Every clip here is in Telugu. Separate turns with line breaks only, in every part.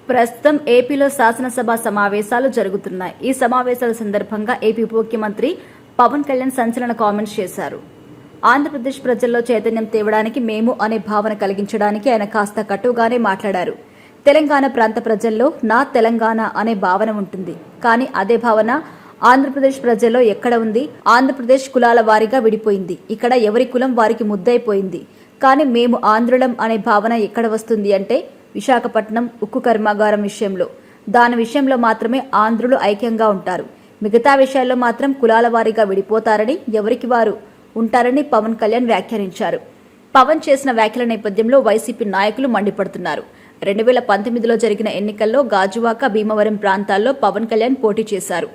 ప్రస్తుతం ఏపీలో శాసనసభ సమావేశాలు జరుగుతున్నాయి. ఈ సమావేశాల సందర్భంగా ఏపీ ఉప ముఖ్యమంత్రి పవన్ కళ్యాణ్ సంచలన కామెంట్స్ చేశారు. ఆంధ్రప్రదేశ్ ప్రజల్లో చైతన్యం తేవడానికి మేము అనే భావన కలిగించడానికి ఆయన కాస్త కటుగానే మాట్లాడారు. తెలంగాణ ప్రాంత ప్రజల్లో నా తెలంగాణ అనే భావన ఉంటుంది. కానీ అదే భావన ఆంధ్రప్రదేశ్ ప్రజల్లో ఎక్కడ ఉంది? ఆంధ్రప్రదేశ్ కులాల వారీగా విడిపోయింది. ఇక్కడ ఎవరి కులం వారికి ముద్దైపోయింది. కానీ మేము ఆంధ్రులం అనే భావన ఎక్కడ వస్తుంది అంటే విశాఖపట్నం ఉక్కు కర్మాగారం విషయంలో. దాని విషయంలో మాత్రమే ఆంధ్రులు ఐక్యంగా ఉంటారు. మిగతా విషయాల్లో మాత్రం కులాల వారీగా విడిపోతారని, ఎవరికి వారు ఉంటారని పవన్ కళ్యాణ్ వ్యాఖ్యానించారు. పవన్ చేసిన వ్యాఖ్యల నేపథ్యంలో వైసీపీ నాయకులు మండిపడుతున్నారు. 2019లో జరిగిన ఎన్నికల్లో గాజువాక, భీమవరం ప్రాంతాల్లో పవన్ కళ్యాణ్ పోటీ చేశారు.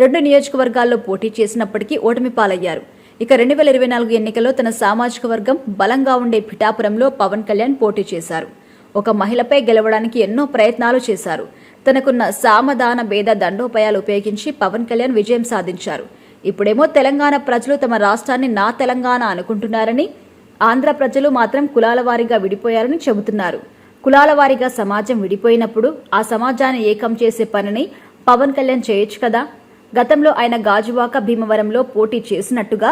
2 నియోజకవర్గాల్లో పోటీ చేసినప్పటికీ ఓటమి పాలయ్యారు. ఇక 2024 ఎన్నికల్లో తన సామాజిక వర్గం బలంగా ఉండే పిఠాపురంలో పవన్ కళ్యాణ్ పోటీ చేశారు. ఒక మహిళపై గెలవడానికి ఎన్నో ప్రయత్నాలు చేశారు. తనకున్న సామధాన భేద దండోపాయాలు ఉపయోగించి పవన్ కళ్యాణ్ విజయం సాధించారు. ఇప్పుడేమో తెలంగాణ ప్రజలు తమ రాష్ట్రాన్ని నా తెలంగాణ అనుకుంటున్నారని, ఆంధ్ర ప్రజలు మాత్రం కులాల వారీగా విడిపోయారని చెబుతున్నారు. కులాల వారీగా సమాజం విడిపోయినప్పుడు ఆ సమాజాన్ని ఏకం చేసే పనిని పవన్ కళ్యాణ్ చేయొచ్చు కదా. గతంలో ఆయన గాజువాక, భీమవరంలో పోటీ చేసినట్టుగా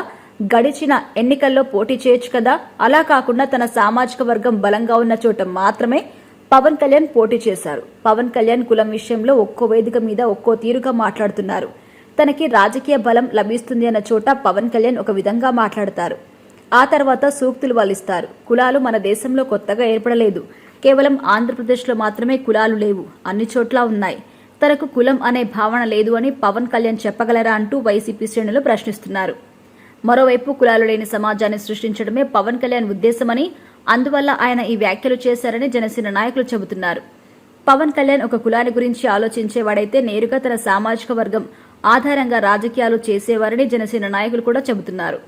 గడిచిన ఎన్నికల్లో పోటీ చేయొచ్చు కదా. అలా కాకుండా తన సామాజిక వర్గం బలంగా ఉన్న చోట మాత్రమే పవన్ కళ్యాణ్ పోటీ చేశారు. పవన్ కళ్యాణ్ కులం విషయంలో ఒక్కో వేదిక మీద ఒక్కో తీరుగా మాట్లాడుతున్నారు. తనకి రాజకీయ బలం లభిస్తుంది అన్న చోట పవన్ కళ్యాణ్ ఒక విధంగా మాట్లాడతారు. ఆ తర్వాత సూక్తులు వల్లిస్తారు. కులాలు మన దేశంలో కొత్తగా ఏర్పడలేదు. కేవలం ఆంధ్రప్రదేశ్లో మాత్రమే కులాలు లేవు, అన్ని చోట్ల ఉన్నాయి. తనకు కులం అనే భావన లేదు అని పవన్ కళ్యాణ్ చెప్పగలరా అంటూ వైసీపీ శ్రేణులు ప్రశ్నిస్తున్నారు. మరోవైపు కులాలు లేని సమాజాన్ని సృష్టించడమే పవన్ కళ్యాణ్ ఉద్దేశమని, అందువల్ల ఆయన ఈ వ్యాఖ్యలు చేశారని జనసేన నాయకులు చెబుతున్నారు. పవన్ కళ్యాణ్ ఒక కులాన్ని గురించి ఆలోచించేవాడైతే నేరుగా తన సామాజిక వర్గం ఆధారంగా రాజకీయాలు చేసేవారని జనసేన నాయకులు కూడా చెబుతున్నారు.